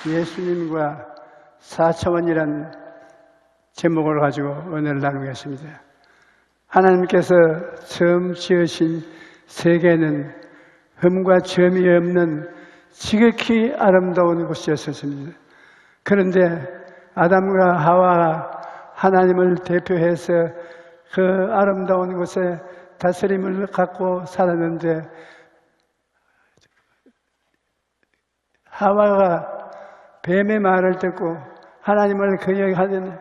예수님과 4차원이란 제목을 가지고 은혜를 나누겠습니다. 하나님께서 처음 지으신 세계는 흠과 점이 없는 지극히 아름다운 곳이었습니다. 그런데 아담과 하와가 하나님을 대표해서 그 아름다운 곳에 다스림을 갖고 살았는데, 하와가 뱀의 말을 듣고 하나님을 거역하더니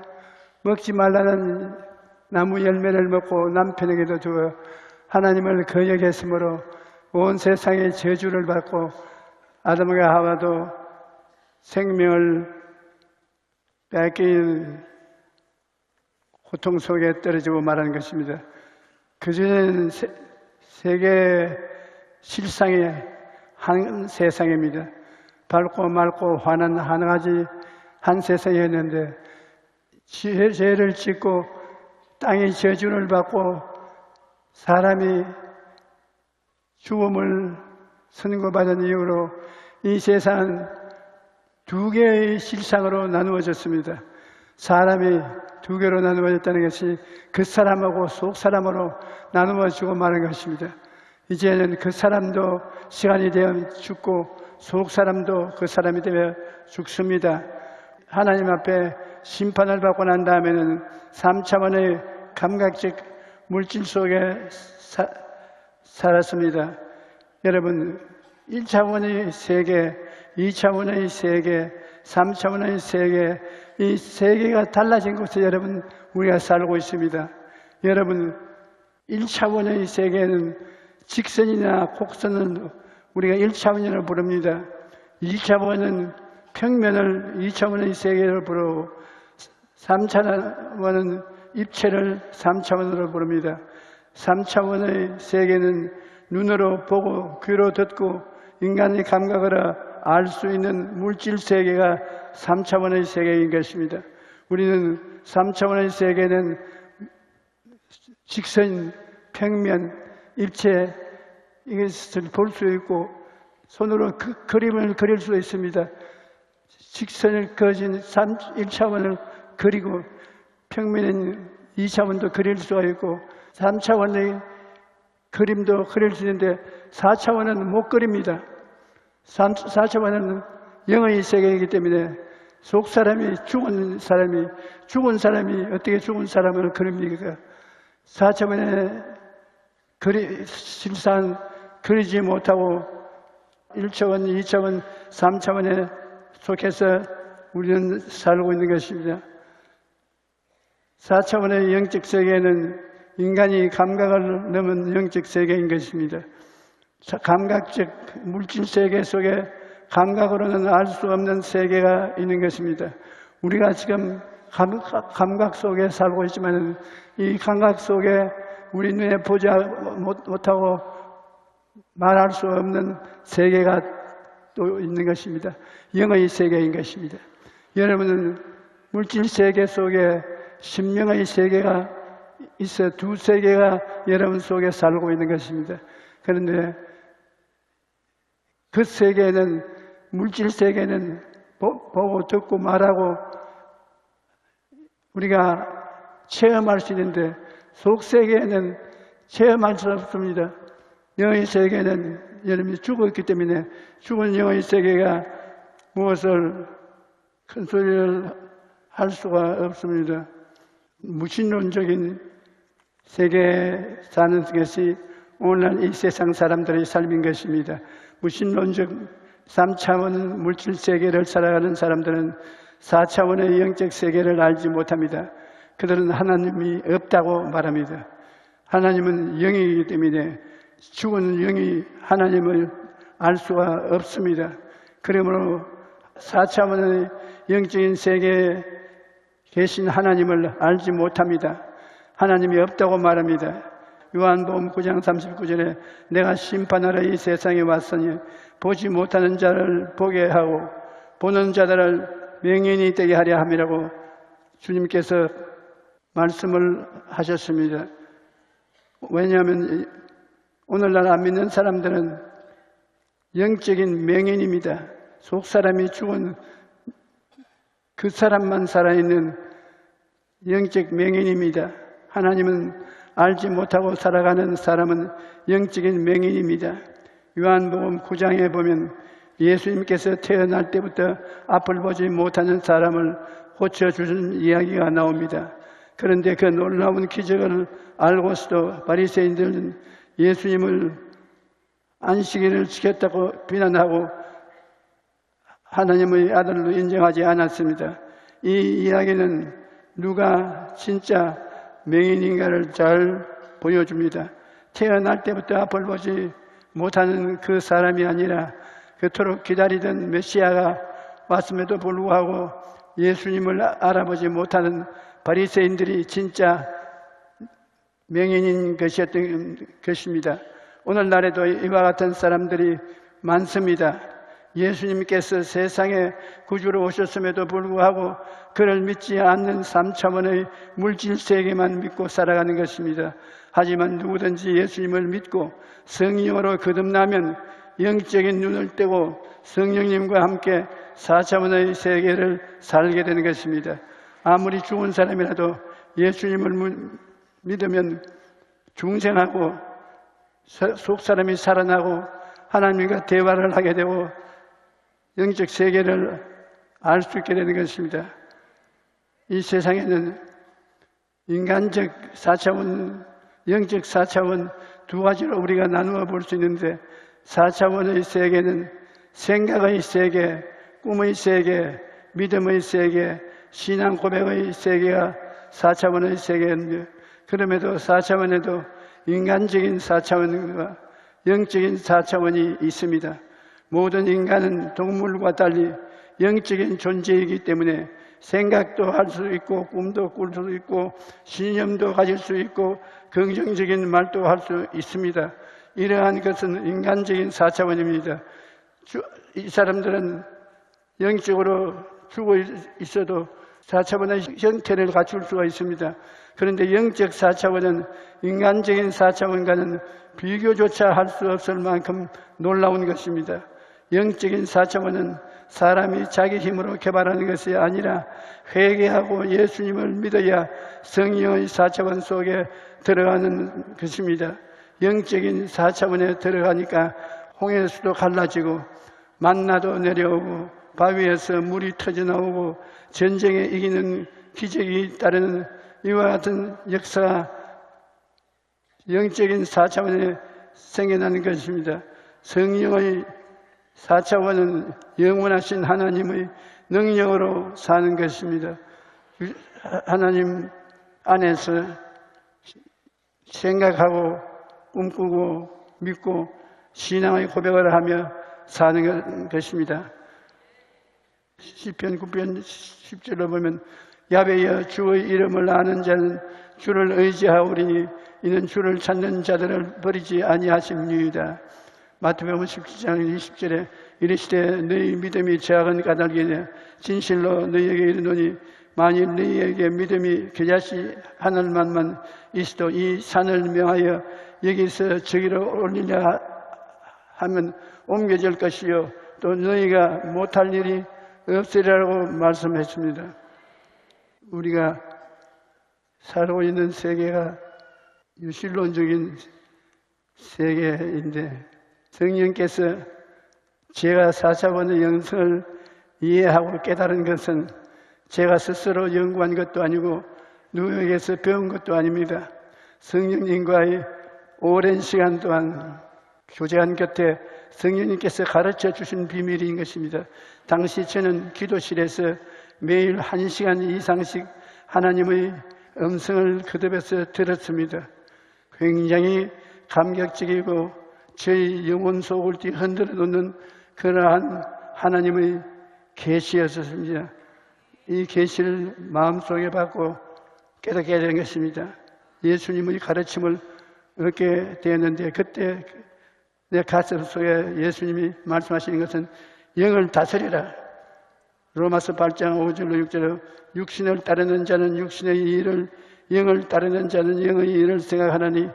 먹지 말라는 나무 열매를 먹고 남편에게도 주어 하나님을 거역했으므로 온 세상에 저주를 받고 아담과 하와도 생명을 뺏긴 고통 속에 떨어지고 말하는 것입니다. 그전에는 세계 실상의 한 세상입니다. 밝고 맑고 환한 하나가지 한 세상이었는데, 죄를 짓고 땅이 저주를 받고 사람이 죽음을 선고받은 이후로 이 세상은 두 개의 실상으로 나누어졌습니다. 사람이 두 개로 나누어졌다는 것이 그 사람하고 속 사람으로 나누어지고 마는 것입니다. 이제는 그 사람도 시간이 되면 죽고 속 사람도 그 사람이 되면 죽습니다. 하나님 앞에 심판을 받고 난 다음에는 3차원의 감각적 물질 속에 살았습니다. 여러분, 1차원의 세계, 2차원의 세계, 3차원의 세계, 이 세계가 달라진 곳에 여러분 우리가 살고 있습니다. 여러분, 1차원의 세계는 직선이나 곡선은 우리가 1차원이라고 부릅니다. 2차원은 평면을 2차원의 세계를 부르고 3차원은 입체를 3차원으로 부릅니다. 3차원의 세계는 눈으로 보고 귀로 듣고 인간의 감각으로 알 수 있는 물질 세계가 3차원의 세계인 것입니다. 우리는 3차원의 세계는 직선, 평면, 입체, 이것을 볼 수 있고 손으로 그림을 그릴 수 있습니다. 직선을 그어진 1차원을 그리고 평면은 2차원도 그릴 수가 있고 3차원의 그림도 그릴 수 있는데 4차원은 못 그립니다. 4차원은 영의 세계이기 때문에 속 사람이 죽은 사람이 어떻게 죽은 사람을 그립니까? 4차원의 실상 그리지 못하고 1차원, 2차원, 3차원에 속해서 우리는 살고 있는 것입니다. 4차원의 영적 세계는 인간이 감각을 넘은 영적 세계인 것입니다. 감각적 물질 세계 속에 감각으로는 알 수 없는 세계가 있는 것입니다. 우리가 지금 감각 속에 살고 있지만 이 감각 속에 우리 눈에 보지 못하고 말할 수 없는 세계가 또 있는 것입니다. 영의 세계인 것입니다. 여러분은 물질 세계 속에 심령의 세계가 있어 두 세계가 여러분 속에 살고 있는 것입니다. 그런데 그 세계는 물질 세계는 보고 듣고 말하고 우리가 체험할 수 있는데 속 세계는 체험할 수 없습니다. 영의 세계는 여러분이 죽었기 때문에 죽은 영의 세계가 무엇을 큰 소리를 할 수가 없습니다. 무신론적인 세계에 사는 것이 오늘날 이 세상 사람들의 삶인 것입니다. 무신론적 3차원 물질 세계를 살아가는 사람들은 4차원의 영적 세계를 알지 못합니다. 그들은 하나님이 없다고 말합니다. 하나님은 영이기 때문에 죽은 영이 하나님을 알 수가 없습니다. 그러므로 4차원의 영적인 세계에 계신 하나님을 알지 못합니다. 하나님이 없다고 말합니다. 요한복음 9장 39절에 내가 심판하러 이 세상에 왔으니 보지 못하는 자를 보게 하고 보는 자들을 명인이 되게 하려 함이라고 주님께서 말씀을 하셨습니다. 왜냐하면 오늘날 안 믿는 사람들은 영적인 명인입니다. 속 사람이 죽은 그 사람만 살아있는 영적 맹인입니다. 하나님은 알지 못하고 살아가는 사람은 영적인 맹인입니다. 요한복음 9장에 보면 예수님께서 태어날 때부터 앞을 보지 못하는 사람을 고쳐주신 이야기가 나옵니다. 그런데 그 놀라운 기적을 알고서도 바리새인들은 예수님을 안식일을 지켰다고 비난하고 하나님의 아들로 인정하지 않았습니다. 이 이야기는 누가 진짜 맹인인가를 잘 보여줍니다. 태어날 때부터 앞을 보지 못하는 그 사람이 아니라 그토록 기다리던 메시아가 왔음에도 불구하고 예수님을 알아보지 못하는 바리새인들이 진짜 맹인인 것이었던 것입니다. 오늘날에도 이와 같은 사람들이 많습니다. 예수님께서 세상에 구주로 오셨음에도 불구하고 그를 믿지 않는 3차원의 물질 세계만 믿고 살아가는 것입니다. 하지만 누구든지 예수님을 믿고 성령으로 거듭나면 영적인 눈을 떼고 성령님과 함께 4차원의 세계를 살게 되는 것입니다. 아무리 죽은 사람이라도 예수님을 믿으면 중생하고 속사람이 살아나고 하나님과 대화를 하게 되고 영적 세계를 알 수 있게 되는 것입니다. 이 세상에는 인간적 4차원, 영적 4차원 두 가지로 우리가 나누어 볼 수 있는데 4차원의 세계는 생각의 세계, 꿈의 세계, 믿음의 세계, 신앙 고백의 세계가 4차원의 세계인데 그럼에도 4차원에도 인간적인 4차원과 영적인 4차원이 있습니다. 모든 인간은 동물과 달리 영적인 존재이기 때문에 생각도 할 수 있고 꿈도 꿀 수 있고 신념도 가질 수 있고 긍정적인 말도 할 수 있습니다. 이러한 것은 인간적인 4차원입니다. 이 사람들은 영적으로 죽어 있어도 4차원의 형태를 갖출 수가 있습니다. 그런데 영적 4차원은 인간적인 4차원과는 비교조차 할 수 없을 만큼 놀라운 것입니다. 영적인 4차원은 사람이 자기 힘으로 개발하는 것이 아니라 회개하고 예수님을 믿어야 성령의 4차원 속에 들어가는 것입니다. 영적인 4차원에 들어가니까 홍해수도 갈라지고 만나도 내려오고 바위에서 물이 터져나오고 전쟁에 이기는 기적이 따르는 이와 같은 역사가 영적인 4차원에 생겨나는 것입니다. 성령의 4차원은 영원하신 하나님의 능력으로 사는 것입니다. 하나님 안에서 생각하고 꿈꾸고 믿고 신앙의 고백을 하며 사는 것입니다. 시편 9편 10절로 보면 야훼여 주의 이름을 아는 자는 주를 의지하오리니 이는 주를 찾는 자들을 버리지 아니하심니이다. 마태복음 17장 20절에 이르시되 너희 믿음이 작은 까닭이냐 진실로 너희에게 이르노니 만일 너희에게 믿음이 겨자씨 하늘만만 있어도 이 산을 명하여 여기서 저기로 올리려 하면 옮겨질 것이요 또 너희가 못할 일이 없으리라고 말씀했습니다. 우리가 살고 있는 세계가 유실론적인 세계인데 성령께서 제가 4차원의 영성을 이해하고 깨달은 것은 제가 스스로 연구한 것도 아니고 누구에게서 배운 것도 아닙니다. 성령님과의 오랜 시간 동안 교제한 곁에 성령님께서 가르쳐 주신 비밀인 것입니다. 당시 저는 기도실에서 매일 1시간 이상씩 하나님의 음성을 거듭해서 들었습니다. 굉장히 감격적이고 저희 영혼 속을 흔들어 놓는 그러한 하나님의 계시였습니다. 이 계시를 마음속에 받고 깨닫게 되는 것입니다. 예수님의 가르침을 얻게 되었는데 그때 내 가슴 속에 예수님이 말씀하시는 것은 영을 다스리라. 로마서 8장 5절로 6절로 육신을 따르는 자는 육신의 일을 영을 따르는 자는 영의 일을 생각하나니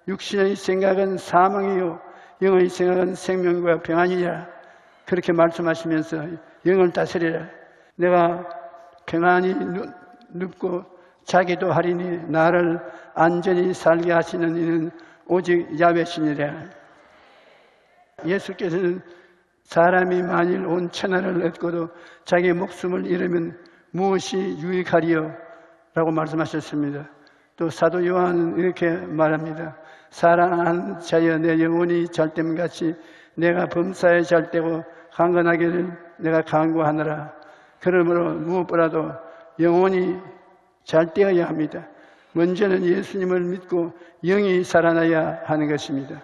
육신의 생각은 사망이요 영의 생각은 생명과 평안이라. 그렇게 말씀하시면서 영을 다스리라. 내가 평안히 눕고 자기도 하리니 나를 안전히 살게 하시는 이는 오직 야훼시니라. 예수께서는 사람이 만일 온 천하를 얻고도 자기 목숨을 잃으면 무엇이 유익하리요? 라고 말씀하셨습니다. 또 사도 요한은 이렇게 말합니다. 사랑하는 자여 내 영혼이 잘됨같이 내가 범사에 잘되고 강건하기를 내가 간구하노라. 그러므로 무엇보다도 영혼이 잘되어야 합니다. 먼저는 예수님을 믿고 영이 살아나야 하는 것입니다.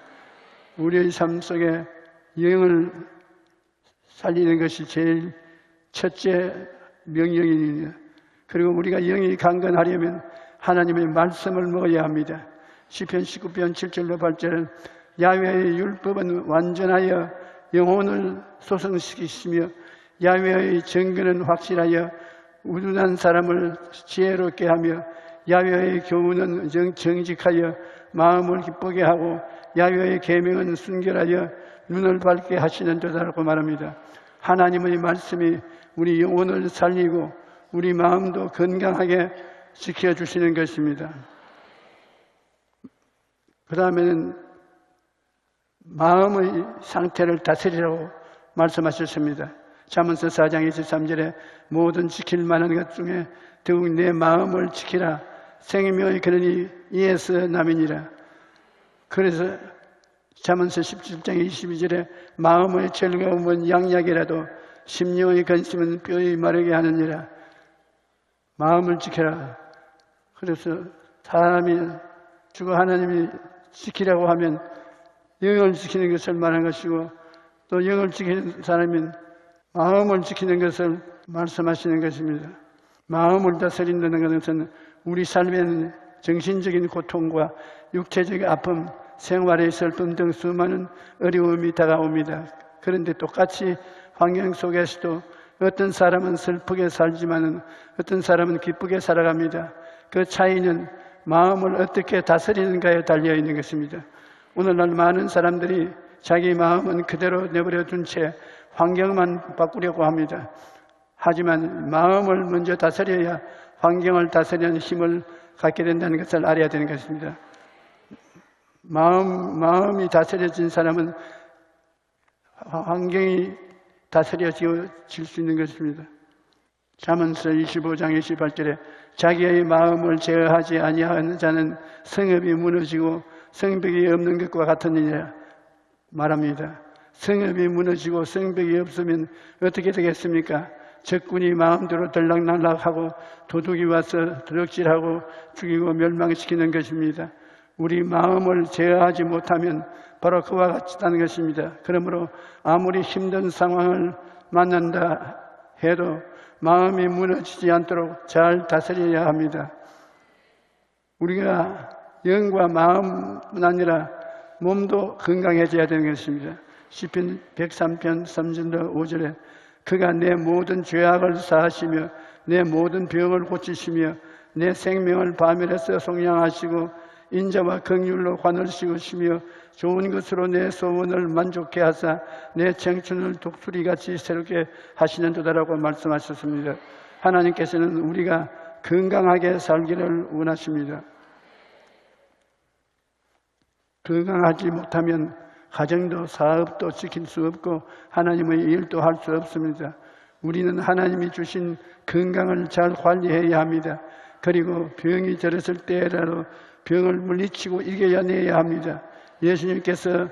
우리의 삶 속에 영을 살리는 것이 제일 첫째 명령입니다. 그리고 우리가 영이 강건하려면 하나님의 말씀을 먹어야 합니다. 시편 19편 7절로 8절은 야훼의 율법은 완전하여 영혼을 소성시키시며 야훼의 정근은 확실하여 우둔한 사람을 지혜롭게 하며 야훼의 교훈은 정직하여 마음을 기쁘게 하고 야훼의 계명은 순결하여 눈을 밝게 하시는 도다라고 말합니다. 하나님의 말씀이 우리 영혼을 살리고 우리 마음도 건강하게 지켜주시는 것입니다. 그 다음에는 마음의 상태를 다스리라고 말씀하셨습니다. 잠언서 4장 23절에 모든 지킬 만한 것 중에 더욱 내 마음을 지키라. 생명의 근원이 이에서 남이니라. 그래서 잠언서 17장 22절에 마음의 즐거움은 양약이라도 심령의 근심은 뼈의 마르게 하느니라. 마음을 지켜라. 그래서 사람이 주고 하나님이 지키라고 하면 영을 지키는 것을 말한 것이고 또 영을 지키는 사람은 마음을 지키는 것을 말씀하시는 것입니다. 마음을 다스린다는 것은 우리 삶에는 정신적인 고통과 육체적인 아픔, 생활의 슬픔 등 수많은 어려움이 다가옵니다. 그런데 똑같이 환경 속에서도 어떤 사람은 슬프게 살지만 어떤 사람은 기쁘게 살아갑니다. 그 차이는 마음을 어떻게 다스리는가에 달려 있는 것입니다. 오늘날 많은 사람들이 자기 마음은 그대로 내버려 둔 채 환경만 바꾸려고 합니다. 하지만 마음을 먼저 다스려야 환경을 다스리는 힘을 갖게 된다는 것을 알아야 되는 것입니다. 마음이 다스려진 사람은 환경이 다스려질 수 있는 것입니다. 잠언서 25장 28절에 자기의 마음을 제어하지 아니하는 자는 성읍이 무너지고 성벽이 없는 것과 같으니라 말합니다. 성읍이 무너지고 성벽이 없으면 어떻게 되겠습니까? 적군이 마음대로 들락날락하고 도둑이 와서 드럭질하고 죽이고 멸망시키는 것입니다. 우리 마음을 제어하지 못하면 바로 그와 같다는 것입니다. 그러므로 아무리 힘든 상황을 만난다 해도 마음이 무너지지 않도록 잘 다스려야 합니다. 우리가 영과 마음뿐 아니라 몸도 건강해져야 되는 것입니다. 시편 103편 3절로 5절에 그가 내 모든 죄악을 사하시며 내 모든 병을 고치시며 내 생명을 파멸해서 속량하시고 인자와 긍휼로 관을 씌우시며 좋은 것으로 내 소원을 만족케 하사 내 청춘을 독수리같이 새롭게 하시는 도다라고 말씀하셨습니다. 하나님께서는 우리가 건강하게 살기를 원하십니다. 건강하지 못하면 가정도 사업도 지킬 수 없고 하나님의 일도 할 수 없습니다. 우리는 하나님이 주신 건강을 잘 관리해야 합니다. 그리고 병이 들었을 때라도 병을 물리치고 이겨내야 합니다. 예수님께서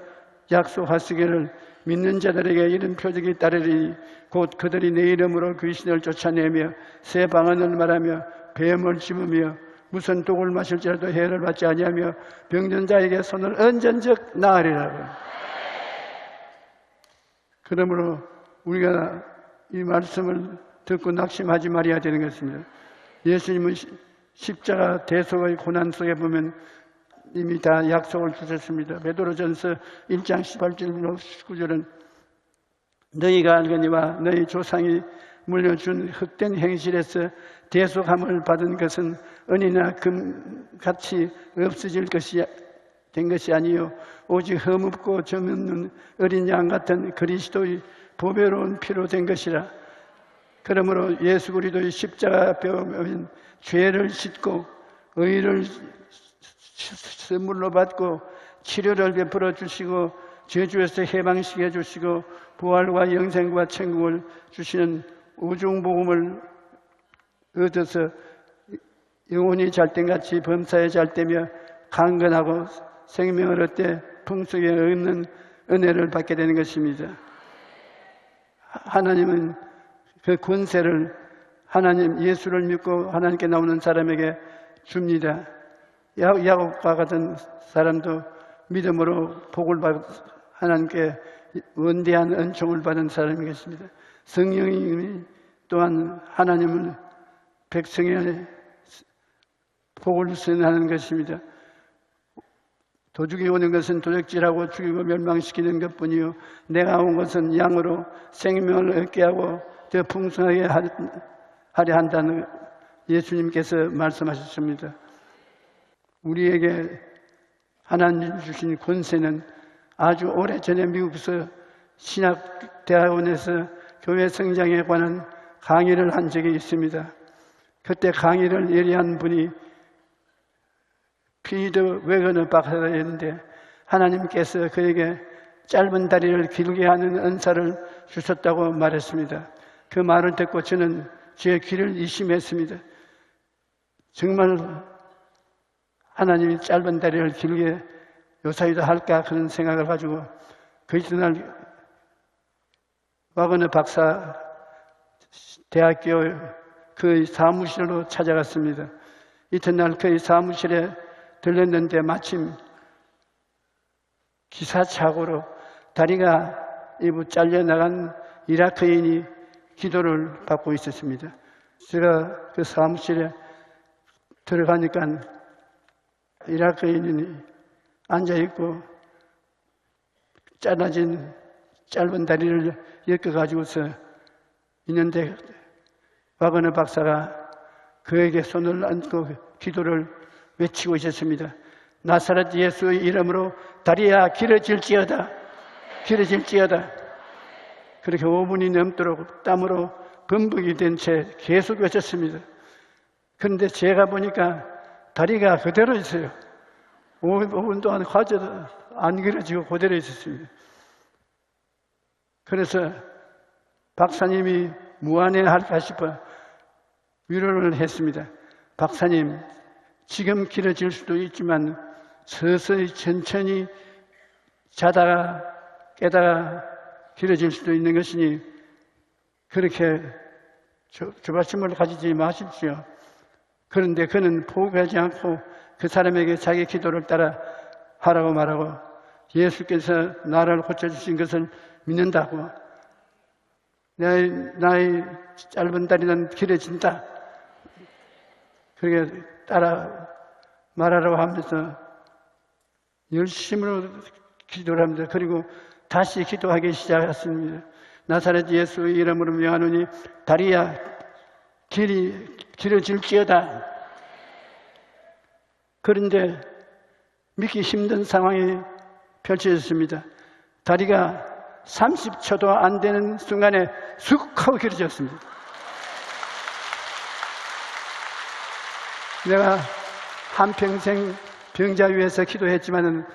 약속하시기를 믿는 자들에게 이런 표적이 따르리니 곧 그들이 내 이름으로 귀신을 쫓아내며 새 방언을 말하며 뱀을 집으며 무슨 독을 마실지라도 해를 받지 아니하며 병든 자에게 손을 언전적 나으리라고. 그러므로 우리가 이 말씀을 듣고 낙심하지 말아야 되는 것입니다. 예수님은 십자가 대속의 고난 속에 보면 이미 다 약속을 주셨습니다. 베드로전서 1장 18절로 19절은 너희가 알거니와 너희 조상이 물려준 헛된 행실에서 대속함을 받은 것은 은이나 금같이 없어질 것이 된 것이 아니요 오직 흠없고 점없는 어린 양 같은 그리스도의 보배로운 피로 된 것이라. 그러므로 예수 그리스도의 십자가 앞에 오면 죄를 씻고 의를 선물로 받고 치료를 베풀어 주시고 저주에서 해방시켜 주시고 부활과 영생과 천국을 주시는 우중복음을 얻어서 영혼이 잘된같이 범사에 잘되며 강건하고 생명을 얻되 풍성에 얻는 은혜를 받게 되는 것입니다. 하나님은 그 권세를 하나님 예수를 믿고 하나님께 나오는 사람에게 줍니다. 야곱과 같은 사람도 믿음으로 복을 받 하나님께 원대한 은총을 받은 사람이 것입니다. 성령이 또한 하나님은 백성의 복을 선하는 것입니다. 도둑이 오는 것은 도적질하고 죽이고 멸망시키는 것뿐이요 내가 온 것은 양으로 생명을 얻게 하고 더 풍성하게 하려 한다는 예수님께서 말씀하셨습니다. 우리에게 하나님 주신 권세는 아주 오래전에 미국에서 신학대학원에서 교회 성장에 관한 강의를 한 적이 있습니다. 그때 강의를 예리한 분이 피터 웨거너 박사였는데 하나님께서 그에게 짧은 다리를 길게 하는 은사를 주셨다고 말했습니다. 그 말을 듣고 저는 제 귀를 의심했습니다. 정말 하나님이 짧은 다리를 길게 요사이도 할까 그런 생각을 가지고 그 이튿날 와그너 박사 대학교 그 사무실로 찾아갔습니다. 이튿날 그 사무실에 들렸는데 마침 기사착오로 다리가 일부 잘려나간 이라크인이 기도를 받고 있었습니다. 제가 그 사무실에 들어가니까 이라크인이 앉아있고 잘라진 짧은 다리를 엮어가지고서 있는데 와그너 박사가 그에게 손을 얹고 기도를 외치고 있었습니다. 나사렛 예수의 이름으로 다리야 길어질지어다. 길어질지어다. 그렇게 5분이 넘도록 땀으로 범벅이 된 채 계속 외쳤습니다. 그런데 제가 보니까 다리가 그대로 있어요. 5분 동안 화져도 안 길어지고 그대로 있었습니다. 그래서 박사님이 무안해할까 싶어 위로를 했습니다. 박사님, 지금 길어질 수도 있지만 서서히 천천히 자다가 깨다가 길어질 수도 있는 것이니 그렇게 조바심을 가지지 마십시오. 그런데 그는 포기하지 않고 그 사람에게 자기 기도를 따라 하라고 말하고 예수께서 나를 고쳐주신 것을 믿는다고 나의 짧은 다리는 길어진다. 그렇게 따라 말하라고 하면서 열심으로 기도를 합니다. 그리고 다시 기도하기 시작했습니다. 나사렛 예수의 이름으로 명하노니 다리야 길이 길어질지어다. 그런데 믿기 힘든 상황이 펼쳐졌습니다. 다리가 30초도 안 되는 순간에 쑥 하고 길어졌습니다. 내가 한평생 병자 위에서 기도했지만은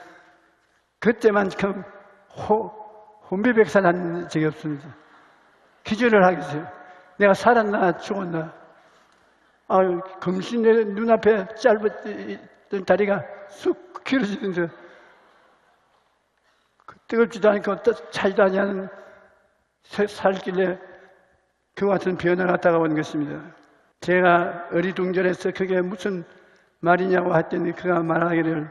그때만큼 혼비백산한 적이 없습니다. 기절을 하겠어요. 내가 살았나 죽었나. 금시 내 눈앞에 짧았던 다리가 쑥 길어지면서 뜨겁지도 않고 차지도 않는 살길래 그 같은 변화가 다가온 것입니다. 제가 어리둥절해서 그게 무슨 말이냐고 했더니 그가 말하기를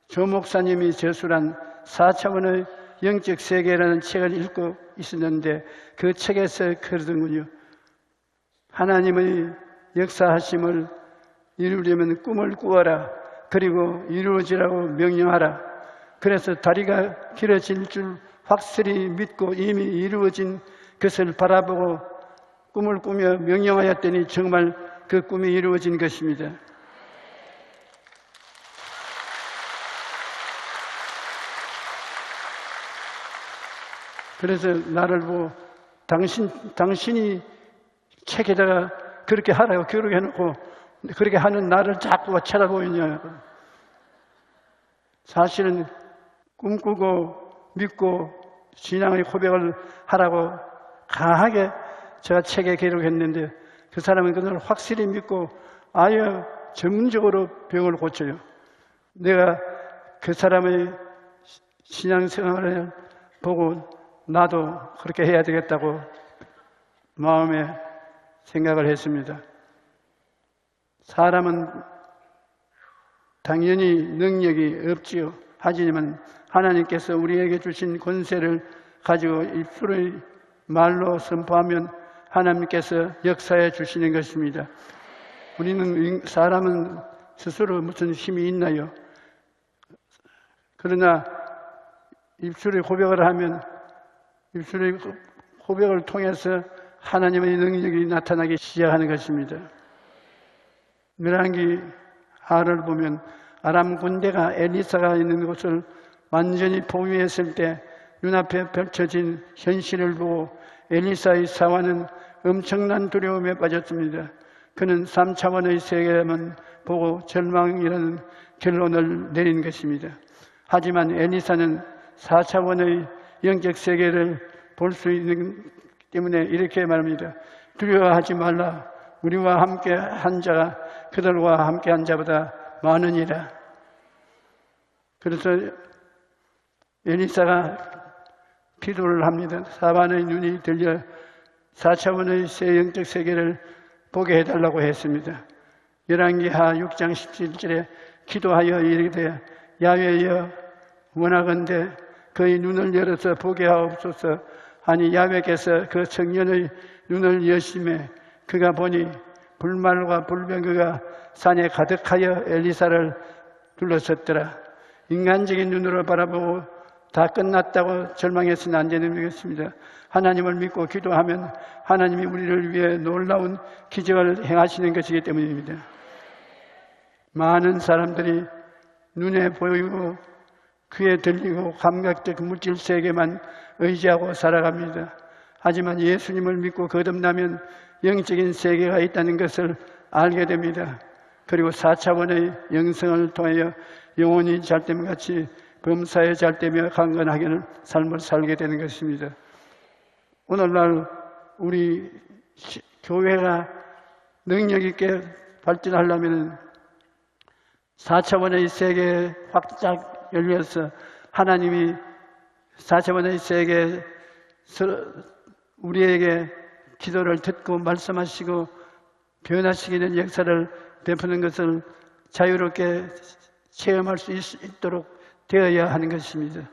조 목사님이 저술한 4차원의 영적 세계라는 책을 읽고 있었는데 그 책에서 그러더군요. 하나님의 역사하심을 이루려면 꿈을 꾸어라. 그리고 이루어지라고 명령하라. 그래서 다리가 길어질 줄 확실히 믿고 이미 이루어진 것을 바라보고 꿈을 꾸며 명령하였더니 정말 그 꿈이 이루어진 것입니다. 그래서 나를 보고 당신이 책에다가 그렇게 하라고 기록해놓고 그렇게 하는 나를 자꾸 쳐다보이냐. 사실은 꿈꾸고 믿고 신앙의 고백을 하라고 강하게 제가 책에 기록했는데 그 사람은 그걸 확실히 믿고 아예 전문적으로 병을 고쳐요. 내가 그 사람의 신앙생활을 보고 나도 그렇게 해야 되겠다고 마음에 생각을 했습니다. 사람은 당연히 능력이 없지요. 하지만 하나님께서 우리에게 주신 권세를 가지고 입술의 말로 선포하면 하나님께서 역사해 주시는 것입니다. 사람은 스스로 무슨 힘이 있나요? 그러나 입술의 고백을 하면 입술의 고백을 통해서 하나님의 능력이 나타나기 시작하는 것입니다. 열왕기 하를 보면 아람 군대가 엘리사가 있는 곳을 완전히 포위했을 때 눈앞에 펼쳐진 현실을 보고 엘리사의 사환은 엄청난 두려움에 빠졌습니다. 그는 3차원의 세계만 보고 절망이라는 결론을 내린 것입니다. 하지만 엘리사는 4차원의 영적 세계를 볼 수 있는 때문에 이렇게 말합니다. 두려워하지 말라. 우리와 함께 한 자가 그들과 함께 한 자보다 많으니라. 그래서 엘리사가 기도를 합니다. 사반의 눈이 들려 4차원의 새 영적 세계를 보게 해달라고 했습니다. 열왕기하 6장 17절에 기도하여 이르되 야훼여 원하건대 그의 눈을 열어서 보게 하옵소서 하니 야훼께서 그 청년의 눈을 여심해 그가 보니 불말과 불병거가 산에 가득하여 엘리사를 둘러섰더라. 인간적인 눈으로 바라보고 다 끝났다고 절망해서는 안 되는 것입니다. 하나님을 믿고 기도하면 하나님이 우리를 위해 놀라운 기적을 행하시는 것이기 때문입니다. 많은 사람들이 눈에 보이고 귀에 들리고 감각적 물질 세계만 의지하고 살아갑니다. 하지만 예수님을 믿고 거듭나면 영적인 세계가 있다는 것을 알게 됩니다. 그리고 4차원의 영성을 통하여 영혼이 잘됨같이 범사에 잘되며 강건하게 삶을 살게 되는 것입니다. 오늘날 우리 교회가 능력 있게 발전하려면 4차원의 세계에 확짝 열려서 하나님이 4차원의 세계에서 우리에게 기도를 듣고 말씀하시고 변화시키는 역사를 베푸는 것을 자유롭게 체험할 수 있도록 되어야 하는 것입니다.